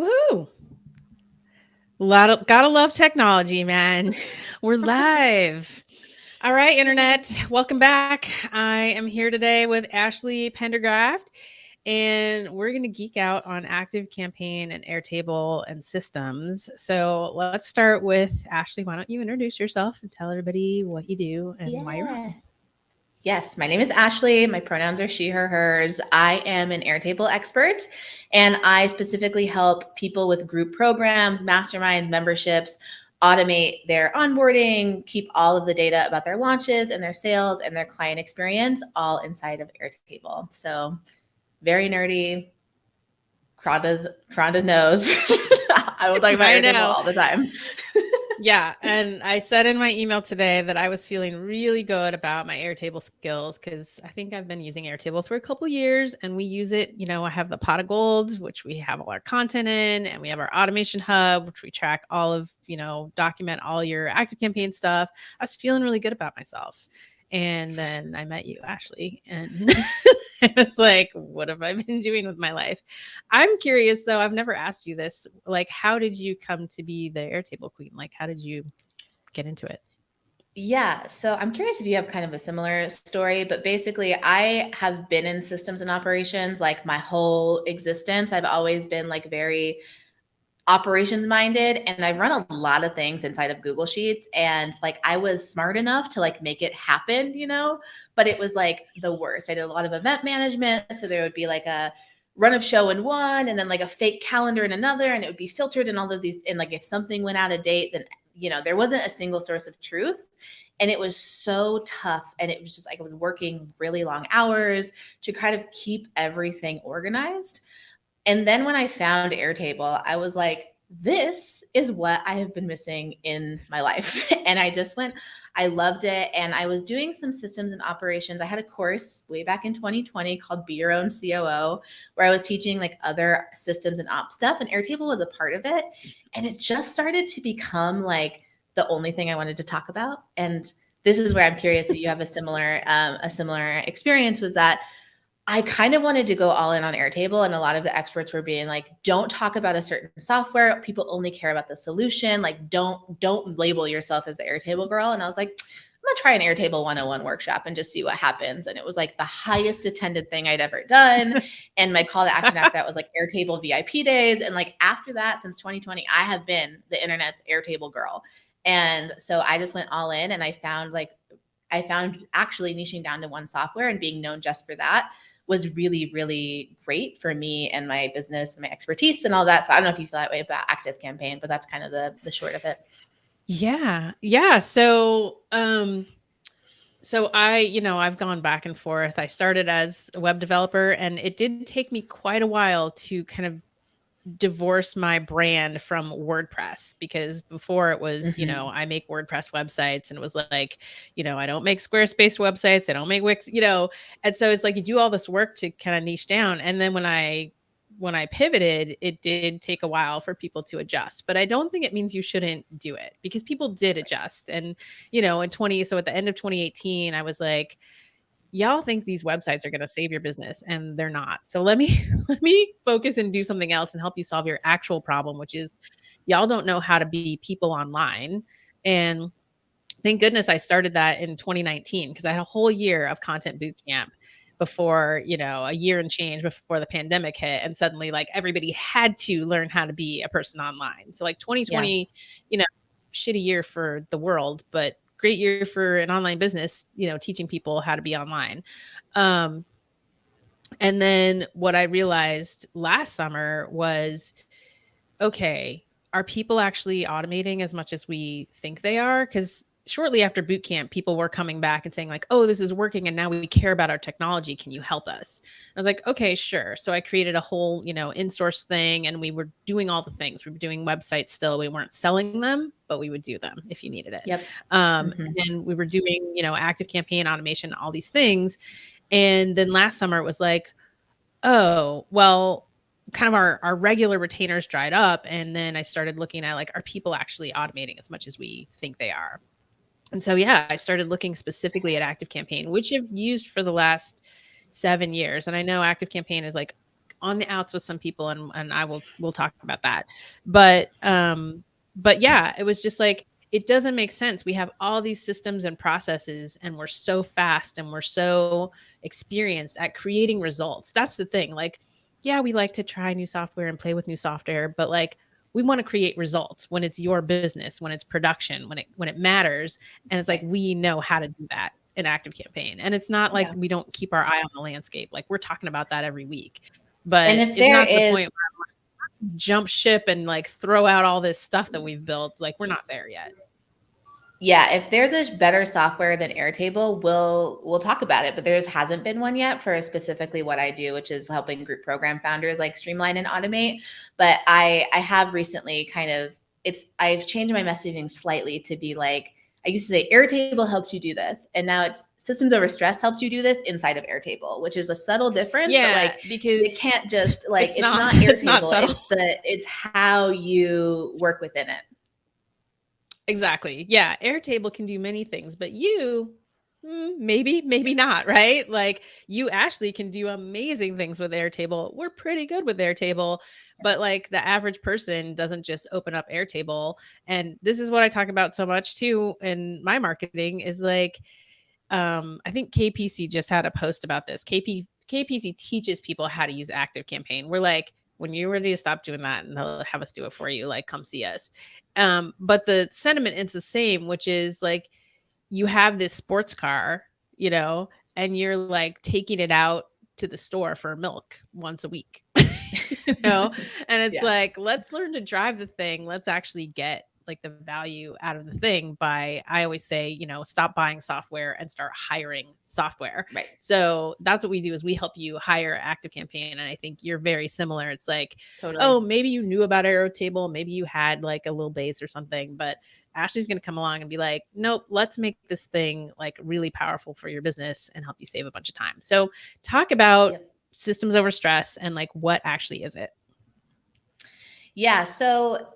Woohoo! Gotta love technology, man. We're live. All right, internet. Welcome back. I am here today with Ashley Pendergraft, and we're going to geek out on Active Campaign and Airtable and systems. So let's start with Ashley. Why don't you introduce yourself and tell everybody what you do and why you're awesome? Yes, my name is Ashley. My pronouns are she, her, hers. I am an Airtable expert, and I specifically help people with group programs, masterminds, memberships automate their onboarding, keep all of the data about their launches and their sales and their client experience all inside of Airtable. So very nerdy. Kronda knows. I will talk about Airtable all the time. Yeah. And I said in my email today that I was feeling really good about my Airtable skills because I think I've been using Airtable for a couple of years and we use it. You know, I have the pot of gold, which we have all our content in, and we have our automation hub, which we track all of, document all your Active Campaign stuff. I was feeling really good about myself. And then I met you, Ashley, and I was like, what have I been doing with my life? I'm curious, though. I've never asked you this. Like, how did you come to be the Airtable queen? Like, how did you get into it? Yeah. So I'm curious if you have kind of a similar story, but basically I have been in systems and operations like my whole existence. I've always been like very operations minded, and I've run a lot of things inside of Google Sheets, and like I was smart enough to like make it happen, but it was like the worst. I did a lot of event management, so there would be like a run of show in one and then like a fake calendar in another, and it would be filtered in all of these, and like if something went out of date, then there wasn't a single source of truth. And it was so tough. And it was just like I was working really long hours to kind of keep everything organized. And then when I found Airtable, I was like, this is what I have been missing in my life. And I loved it. And I was doing some systems and operations. I had a course way back in 2020 called Be Your Own COO, where I was teaching like other systems and ops stuff. And Airtable was a part of it. And it just started to become like the only thing I wanted to talk about. And this is where I'm curious if you have a similar experience. Was that I kind of wanted to go all in on Airtable, and a lot of the experts were being like, don't talk about a certain software. People only care about the solution. Like, don't label yourself as the Airtable girl. And I was like, I'm going to try an Airtable 101 workshop and just see what happens. And it was like the highest attended thing I'd ever done. And my call to action after that was like Airtable VIP days. And like after that, since 2020, I have been the internet's Airtable girl. And so I just went all in, and I found actually niching down to one software and being known just for that was really, really great for me and my business and my expertise and all that. So I don't know if you feel that way about Active Campaign, but that's kind of the short of it. Yeah. Yeah. So I've gone back and forth. I started as a web developer, and it did take me quite a while to kind of divorce my brand from WordPress, because before it was, I make WordPress websites, and it was like, I don't make Squarespace websites. I don't make Wix, and so it's like you do all this work to kind of niche down. And then when I pivoted, it did take a while for people to adjust, but I don't think it means you shouldn't do it, because people did adjust. And, so at the end of 2018, I was like, y'all think these websites are going to save your business, and they're not. So let me focus and do something else and help you solve your actual problem, which is y'all don't know how to be people online. And thank goodness I started that in 2019, because I had a whole year of content boot camp before, a year and change before the pandemic hit. And suddenly like everybody had to learn how to be a person online. So like 2020, shitty year for the world, but great year for an online business, teaching people how to be online. And then what I realized last summer was, okay, are people actually automating as much as we think they are? Because shortly after boot camp, people were coming back and saying like, oh, this is working, and now we care about our technology. Can you help us? And I was like, okay, sure. So I created a whole, in-source thing, and we were doing all the things. We were doing websites still. We weren't selling them, but we would do them if you needed it. Yep. And we were doing, Active Campaign automation, all these things. And then last summer it was like, oh, well, kind of our regular retainers dried up. And then I started looking at like, are people actually automating as much as we think they are? And so, yeah, I started looking specifically at Active Campaign, which I've used for the last 7 years. And I know Active Campaign is like on the outs with some people, and we'll talk about that. But yeah, it was just like, it doesn't make sense. We have all these systems and processes, and we're so fast and we're so experienced at creating results. That's the thing. Like, yeah, we like to try new software and play with new software, but like, we want to create results when it's your business, when it's production, when it matters. And it's like, we know how to do that in ActiveCampaign. And it's not like we don't keep our eye on the landscape. Like, we're talking about that every week. But And if it's there not to the is point where jump ship and like throw out all this stuff that we've built. Like, we're not there yet. Yeah, if there's a better software than Airtable, we'll talk about it. But there hasn't been one yet for specifically what I do, which is helping group program founders like streamline and automate. But I have recently I've changed my messaging slightly to be like, I used to say Airtable helps you do this, and now it's Systems Over Stress helps you do this inside of Airtable, which is a subtle difference. Yeah, but like, because it can't just like it's not Airtable. It's not subtle. It's how you work within it. Exactly. Yeah. Airtable can do many things, but you, maybe not, right? Like, you, Ashley, can do amazing things with Airtable. We're pretty good with Airtable, but like, the average person doesn't just open up Airtable. And this is what I talk about so much too in my marketing, is like, I think KPC just had a post about this. KPC teaches people how to use ActiveCampaign. We're like, when you're ready to stop doing that, and they'll have us do it for you, like, come see us. But the sentiment is the same, which is like, you have this sports car, and you're like taking it out to the store for milk once a week, and it's like, let's learn to drive the thing. Let's actually get like the value out of the thing by, I always say, stop buying software and start hiring software. Right. So that's what we do, is we help you hire ActiveCampaign. And I think you're very similar. It's like, totally. Oh, maybe you knew about Airtable, maybe you had like a little base or something, but Ashley's going to come along and be like, nope, let's make this thing like really powerful for your business and help you save a bunch of time. So talk about Systems Over Stress, and like, what actually is it? Yeah. So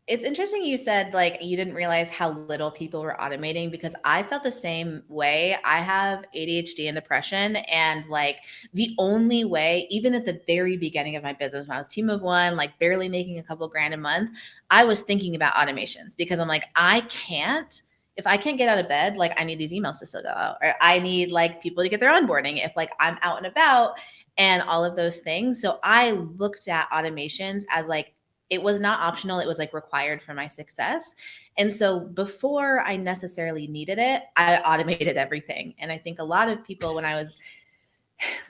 it's interesting you said like you didn't realize how little people were automating, because I felt the same way. I have ADHD and depression, and like, the only way, even at the very beginning of my business, when I was team of one, like barely making a couple grand a month, I was thinking about automations, because I'm like, if I can't get out of bed, like, I need these emails to still go out, or I need like people to get their onboarding if like I'm out and about, and all of those things. So I looked at automations as like, it was not optional. It was like required for my success. And so before I necessarily needed it, I automated everything. And I think a lot of people, when I was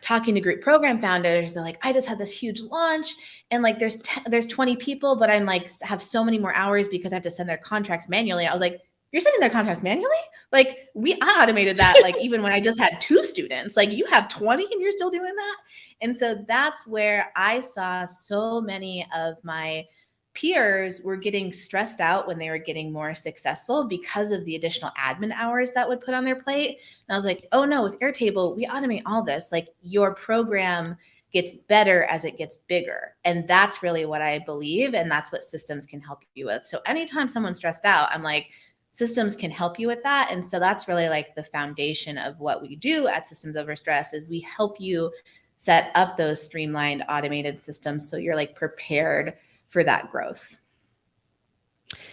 talking to group program founders, they're like, I just had this huge launch, and like there's 20 people, but I'm like, have so many more hours because I have to send their contracts manually. I was like, you're sending their contracts manually? Like, I automated that. Like, even when I just had 2 students, like, you have 20 and you're still doing that. And so that's where I saw so many of my peers were getting stressed out when they were getting more successful because of the additional admin hours that would put on their plate. And I was like, oh no, with Airtable, we automate all this. Like, your program gets better as it gets bigger. And that's really what I believe. And that's what systems can help you with. So anytime someone's stressed out, I'm like, systems can help you with that. And so that's really like the foundation of what we do at Systems Over Stress, is we help you set up those streamlined automated systems so you're like prepared for that growth.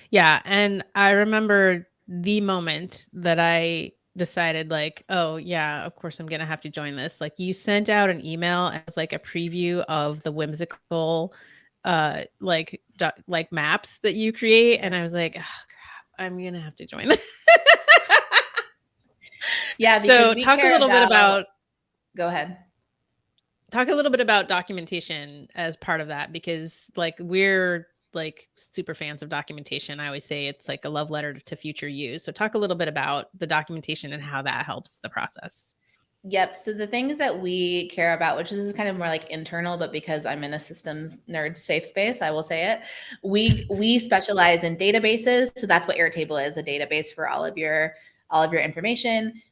Yeah. And I remember the moment that I decided like, oh yeah, of course I'm going to have to join this. Like, you sent out an email as like a preview of the whimsical, like maps that you create. And I was like, oh crap, I'm going to have to join this. Yeah. So talk a little bit about, go ahead. Talk a little bit about documentation as part of that, because like, we're like super fans of documentation. I always say it's like a love letter to future use. So talk a little bit about the documentation and how that helps the process. Yep. So the things that we care about, which is kind of more like internal, but because I'm in a systems nerd safe space, I will say it. We specialize in databases. So that's what Airtable is, a database for all of your information.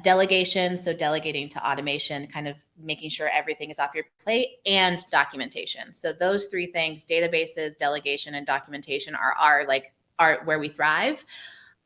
Delegation, so delegating to automation, kind of making sure everything is off your plate, and documentation. So those 3 things, databases, delegation, and documentation, are where we thrive.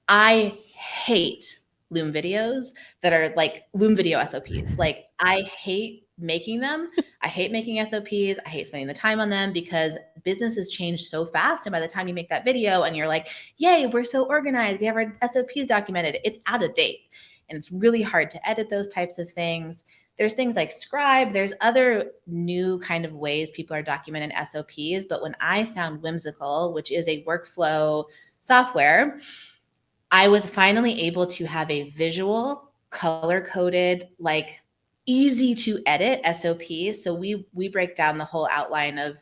I hate Loom videos that are like Loom video SOPs. Like, I hate making them. I hate making SOPs. I hate spending the time on them because business has changed so fast. And by the time you make that video and you're like, yay, we're so organized, we have our SOPs documented, it's out of date. And it's really hard to edit those types of things. There's things like Scribe. There's other new kind of ways people are documenting SOPs. But when I found Whimsical, which is a workflow software, I was finally able to have a visual, color-coded, like easy to edit SOP. So we break down the whole outline of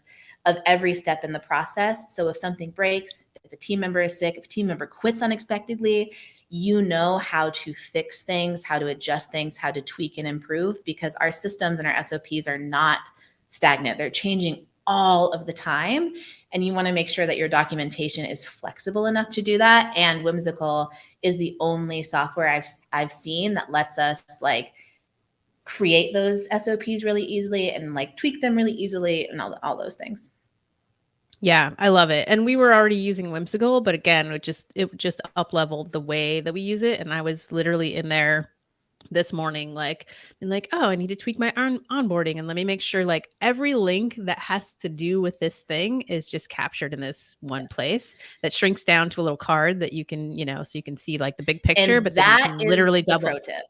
every step in the process. So if something breaks, if a team member is sick, if a team member quits unexpectedly, you know how to fix things, how to adjust things, how to tweak and improve, because our systems and our SOPs are not stagnant. They're changing all of the time. And you want to make sure that your documentation is flexible enough to do that. And Whimsical is the only software I've seen that lets us like create those SOPs really easily and like tweak them really easily and all those things. Yeah, I love it. And we were already using Whimsical, but again, it just up leveled the way that we use it. And I was literally in there this morning, like, and like, oh, I need to tweak my onboarding, and let me make sure like every link that has to do with this thing is just captured in this one place that shrinks down to a little card that you can, so you can see like the big picture, And but then you can literally double. Pro tip.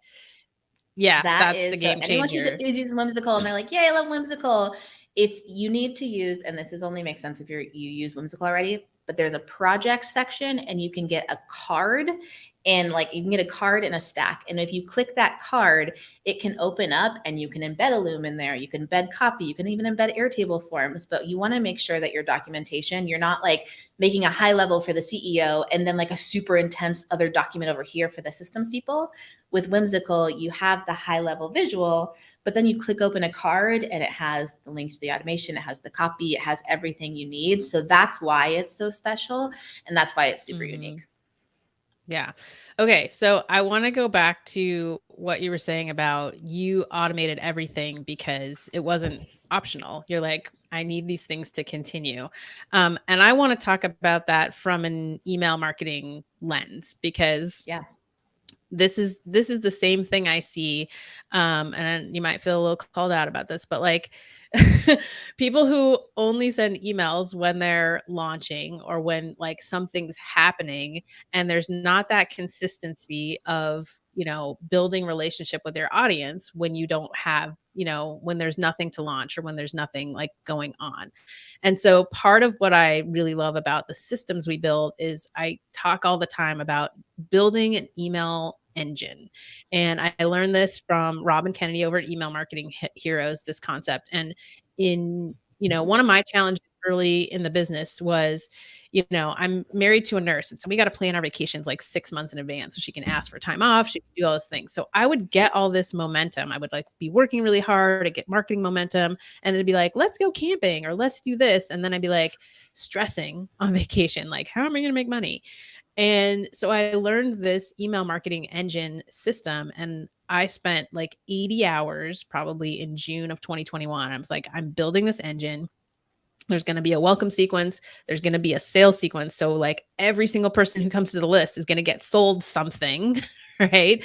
Yeah, that's the game changer. Anyone who is using Whimsical and they're like, yay, I love Whimsical. If you need to use, and this is only makes sense if you use Whimsical already, but there's a project section and you can get a card, and like you can get a card in a stack. And if you click that card, it can open up and you can embed a Loom in there. You can embed copy. You can even embed Airtable forms. But you want to make sure that your documentation, you're not like making a high level for the CEO and then like a super intense other document over here for the systems people. With Whimsical, you have the high level visual, but then you click open a card and it has the link to the automation, it has the copy, it has everything you need. So that's why it's so special. And that's why it's super unique. Yeah. Okay. So I want to go back to what you were saying about you automated everything because it wasn't optional. You're like, I need these things to continue. And I want to talk about that from an email marketing lens because this is the same thing I see. And you might feel a little called out about this, but like people who only send emails when they're launching or when like something's happening and there's not that consistency of, building relationship with their audience when you don't have, when there's nothing to launch or when there's nothing like going on. And so part of what I really love about the systems we build is I talk all the time about building an email engine. And I learned this from Robin Kennedy over at Email Marketing Heroes, this concept. And in, one of my challenges early in the business was, I'm married to a nurse. And so we got to plan our vacations like 6 months in advance so she can ask for time off. She can do all those things. So I would get all this momentum. I would like be working really hard to get marketing momentum. And then it'd be like, let's go camping or let's do this. And then I'd be like stressing on vacation. Like, how am I going to make money? And so I learned this email marketing engine system and I spent like 80 hours probably in June of 2021. I was like, I'm building this engine. There's going to be a welcome sequence. There's going to be a sales sequence. So like every single person who comes to the list is going to get sold something, right?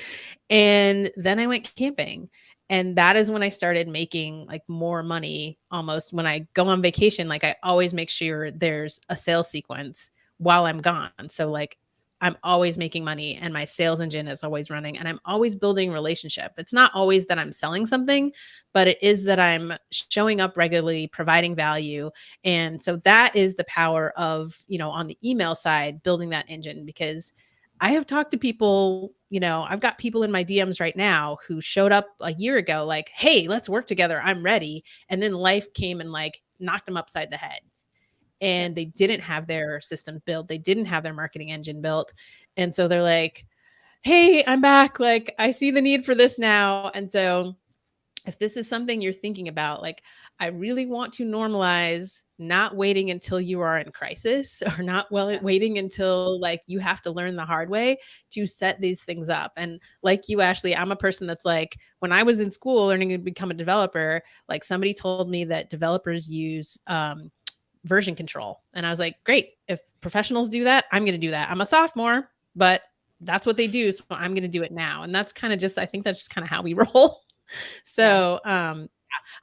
And then I went camping. And that is when I started making like more money almost when I go on vacation. Like I always make sure there's a sales sequence while I'm gone. So like I'm always making money and my sales engine is always running and I'm always building relationship. It's not always that I'm selling something, but it is that I'm showing up regularly, providing value. And so that is the power of, on the email side, building that engine, because I have talked to people, I've got people in my DMs right now who showed up a year ago, like, hey, let's work together. I'm ready. And then life came and like knocked them upside the head. And they didn't have their system built. They didn't have their marketing engine built. And so they're like, hey, I'm back. Like, I see the need for this now. And so if this is something you're thinking about, like, I really want to normalize not waiting until you are in crisis or not waiting until like you have to learn the hard way to set these things up. And like you, Ashley, I'm a person that's like, when I was in school learning to become a developer, like somebody told me that developers use, version control. And I was like, great. If professionals do that, I'm going to do that. I'm a sophomore, but that's what they do. So I'm going to do it now. And that's kind of just, I think that's just kind of how we roll. So,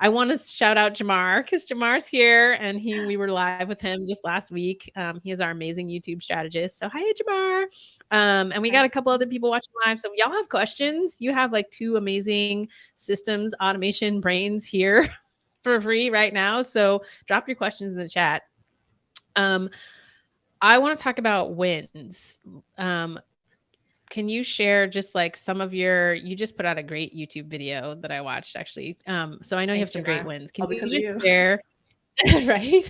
I want to shout out Jamar because Jamar's here and we were live with him just last week. He is our amazing YouTube strategist. So hi, Jamar. And we got a couple other people watching live. So y'all have questions. You have like 2 amazing systems automation brains here for free right now. So drop your questions in the chat. I want to talk about wins. Can you share just like some of you just put out a great YouTube video that I watched actually. So I know you have some great wins. Can you just share, right?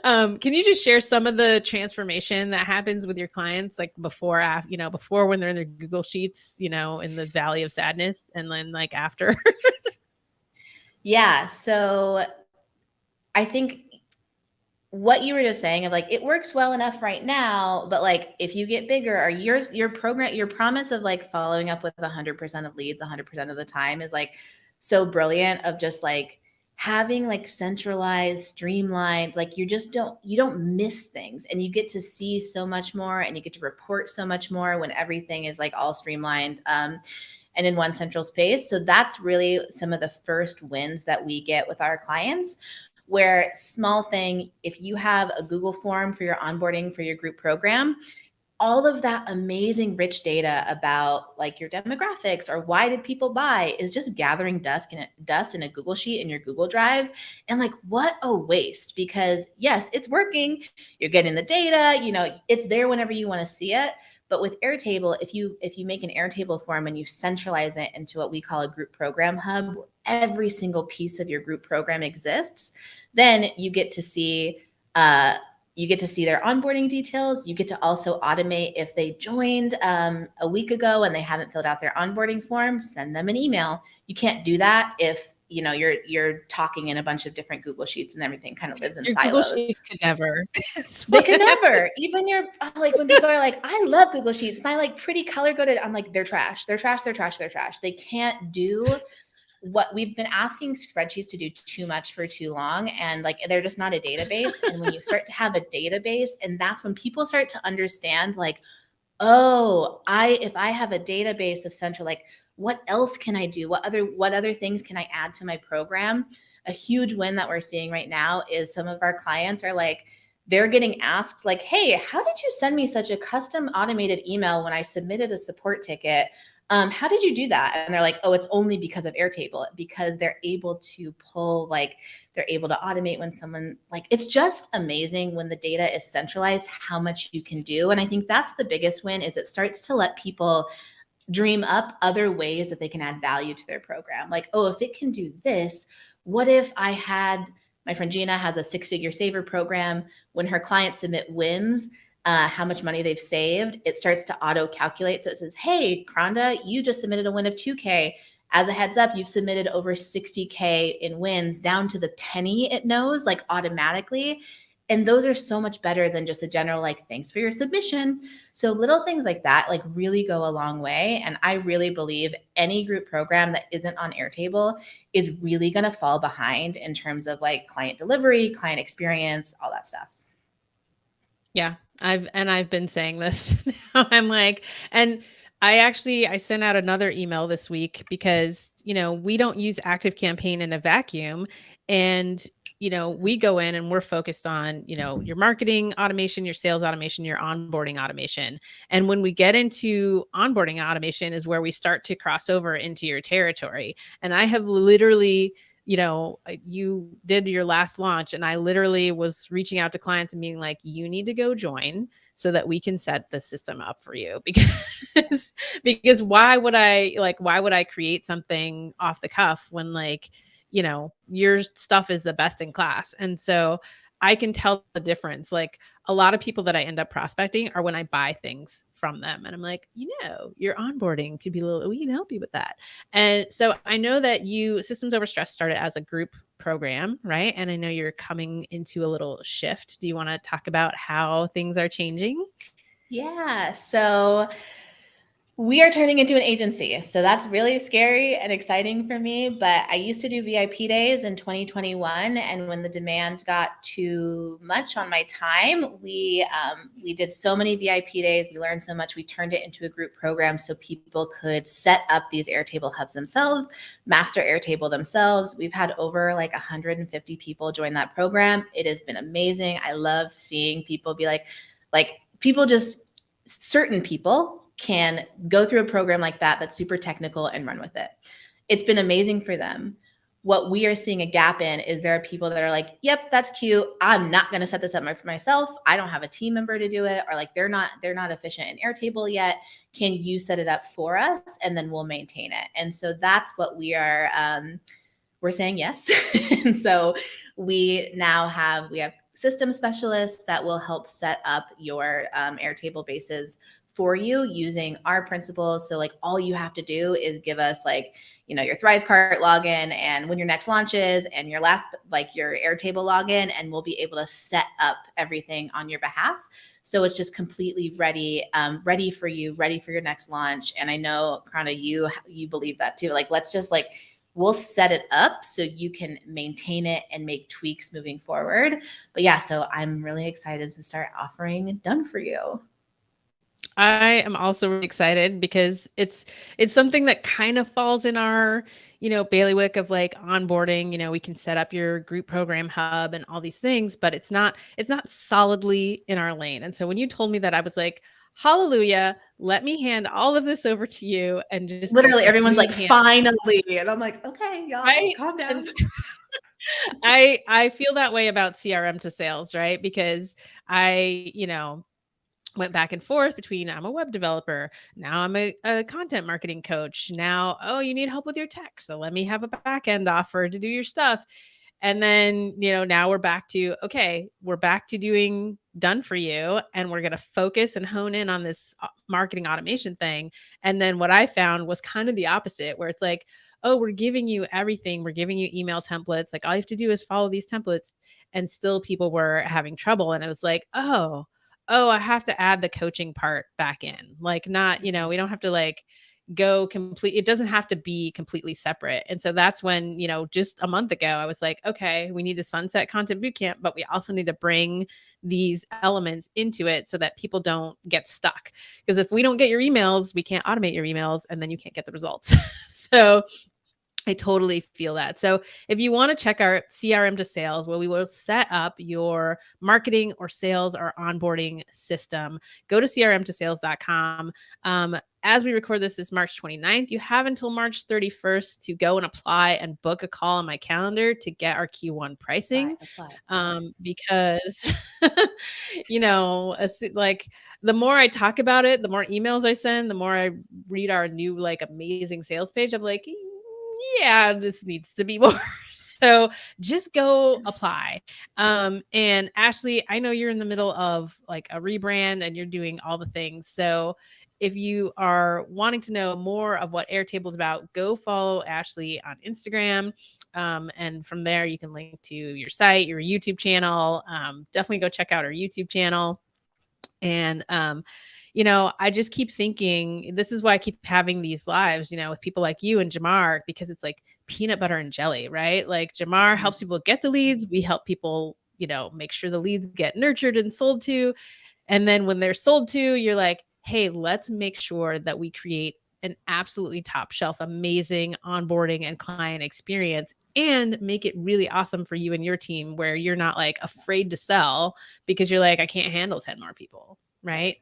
Can you just share some of the transformation that happens with your clients, like before, before when they're in their Google Sheets, in the valley of sadness, and then like after? Yeah. So I think what you were just saying of like, it works well enough right now, but like if you get bigger, or your promise of like following up with 100% of leads 100% of the time is like so brilliant, of just like having like centralized, streamlined, like you don't miss things, and you get to see so much more, and you get to report so much more when everything is like all streamlined and in one central space. So that's really some of the first wins that we get with our clients, where small thing, if you have a Google form for your onboarding for your group program, all of that amazing rich data about like your demographics or why did people buy is just gathering dust in a Google Sheet in your Google Drive. And like, what a waste, because yes, it's working. You're getting the data, it's there whenever you want to see it. But with Airtable, if you make an Airtable form and you centralize it into what we call a group program hub, where every single piece of your group program exists, then you get to see their onboarding details. You get to also automate if they joined a week ago and they haven't filled out their onboarding form, send them an email. You can't do that if you're talking in a bunch of different Google Sheets and everything kind of lives in silos. Google Sheets could never. They could never. Even like when people are like, I love Google Sheets, my like pretty color coded, I'm like, they're trash. They're trash. They're trash. They're trash. They can't do what we've been asking spreadsheets to do too much for too long. And like, they're just not a database. And when you start to have a database, and that's when people start to understand like, oh, if I have a database of central, like what else can I do? What other things can I add to my program? A huge win that we're seeing right now is some of our clients are like, they're getting asked like, hey, how did you send me such a custom automated email when I submitted a support ticket? How did you do that? And they're like, oh, it's only because of Airtable, because they're able to they're able to automate when someone it's just amazing when the data is centralized, how much you can do. And I think that's the biggest win, is it starts to let people dream up other ways that they can add value to their program. Like, oh, if it can do this, what if my friend Gina has a 6-figure saver program. When her clients submit wins, how much money they've saved, it starts to auto calculate. So it says, hey, Kronda, you just submitted a win of 2K. As a heads up, you've submitted over 60K in wins, down to the penny it knows, like automatically. And those are so much better than just a general, like, thanks for your submission. So little things like that, like, really go a long way. And I really believe any group program that isn't on Airtable is really going to fall behind in terms of like client delivery, client experience, all that stuff. Yeah, I've been saying this now. I'm like, and I sent out another email this week because, we don't use ActiveCampaign in a vacuum. And, we go in and we're focused on, your marketing automation, your sales automation, your onboarding automation. And when we get into onboarding automation is where we start to cross over into your territory. And I have literally, you did your last launch and I literally was reaching out to clients and being like, you need to go join so that we can set the system up for you, because why would I create something off the cuff when your stuff is the best in class? And so I can tell the difference. Like, a lot of people that I end up prospecting are when I buy things from them. And I'm like, your onboarding could be we can help you with that. And so I know that Systems Over Stress started as a group program, right? And I know you're coming into a little shift. Do you want to talk about how things are changing? Yeah. So We are turning into an agency. So that's really scary and exciting for me. But I used to do VIP days in 2021. And when the demand got too much on my time, we did so many VIP days. We learned so much. We turned it into a group program so people could set up these Airtable hubs themselves, master Airtable themselves. We've had over like 150 people join that program. It has been amazing. I love seeing people be like people just, certain people can go through a program like that that's super technical and run with it. It's been amazing for them. What we are seeing a gap in is there are people that are like, yep, that's cute. I'm not going to set this up for myself. I don't have a team member to do it, or like they're not efficient in Airtable yet. Can you set it up for us and then we'll maintain it? And so that's what we are we're saying yes. And so we have system specialists that will help set up your Airtable bases for you using our principles. So like all you have to do is give us like, your ThriveCart login and when your next launch is and your Airtable login, and we'll be able to set up everything on your behalf. So it's just completely ready for you, ready for your next launch. And I know, Krana, you believe that too. Like, let's just we'll set it up so you can maintain it and make tweaks moving forward. But yeah, so I'm really excited to start offering Done For You. I am also really excited because it's something that kind of falls in our, bailiwick of like onboarding. We can set up your group program hub and all these things, but it's not solidly in our lane. And so when you told me that, I was like, hallelujah, let me hand all of this over to you and just literally everyone's like, finally. And I'm like, okay, y'all, right? Calm down. I feel that way about CRM to sales, right? Because I, went back and forth between I'm a web developer, now I'm a content marketing coach, now, oh, you need help with your tech, so let me have a back end offer to do your stuff. And then, now we're back to doing Done For You, and we're going to focus and hone in on this marketing automation thing. And then what I found was kind of the opposite, where it's like, oh, we're giving you everything. We're giving you email templates. Like all you have to do is follow these templates. And still people were having trouble. And it was like, oh, I have to add the coaching part back in. Like not, we don't have to go complete. It doesn't have to be completely separate. And so that's when, just a month ago, I was like, okay, we need to sunset Content Bootcamp, but we also need to bring these elements into it so that people don't get stuck. Because if we don't get your emails, we can't automate your emails, and then you can't get the results. So I totally feel that. So if you want to check our CRM to sales, where we will set up your marketing or sales or onboarding system, go to crmtosales.com. As we record this is March 29th. You have until March 31st to go and apply and book a call on my calendar to get our Q1 pricing. Because, like the more I talk about it, the more emails I send, the more I read our new amazing sales page. I'm like, yeah, this needs to be more. So just go apply. And Ashley, I know you're in the middle of a rebrand and you're doing all the things. So if you are wanting to know more of what Airtable is about, go follow Ashley on Instagram. And from there, you can link to your site, your YouTube channel. Definitely go check out our YouTube channel. And, I just keep thinking, this is why I keep having these lives, with people like you and Jamar, because it's like peanut butter and jelly, right? Like Jamar helps people get the leads. We help people, make sure the leads get nurtured and sold to. And then when they're sold to, you're like, hey, let's make sure that we create an absolutely top shelf, amazing onboarding and client experience, and make it really awesome for you and your team, where you're not afraid to sell because you're like, I can't handle 10 more people. Right.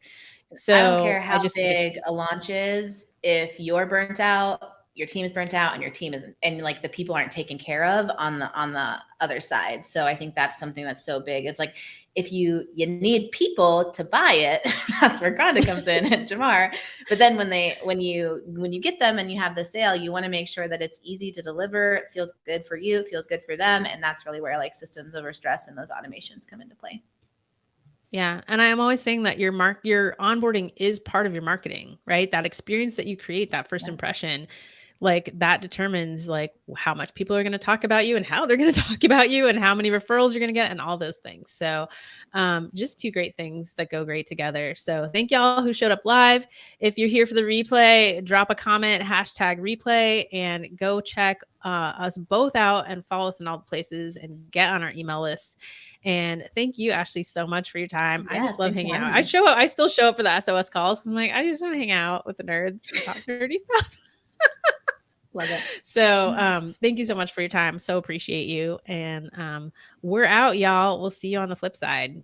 So I don't care how big a launch is. If you're burnt out, your team is burnt out, and your team isn't, and the people aren't taken care of on the other side. So I think that's something that's so big. It's like, if you need people to buy it, that's where Granda comes in and Jamar. But then when you get them and you have the sale, you want to make sure that it's easy to deliver. It feels good for you, it feels good for them. And that's really where systems over stress and those automations come into play. Yeah. And I am always saying that your onboarding is part of your marketing, right? That experience that you create, that first impression, like that determines like how much people are going to talk about you and how they're going to talk about you and how many referrals you're going to get and all those things. So just two great things that go great together. So thank y'all who showed up live. If you're here for the replay, drop a comment, hashtag replay, and go check us both out and follow us in all the places and get on our email list. And thank you, Ashley, so much for your time. Yeah, I just love thanks for hanging out. having me. I still show up for the SOS calls because I'm like, I just want to hang out with the nerds and talk nerdy stuff. Love it. So thank you so much for your time. So appreciate you. And we're out, y'all. We'll see you on the flip side.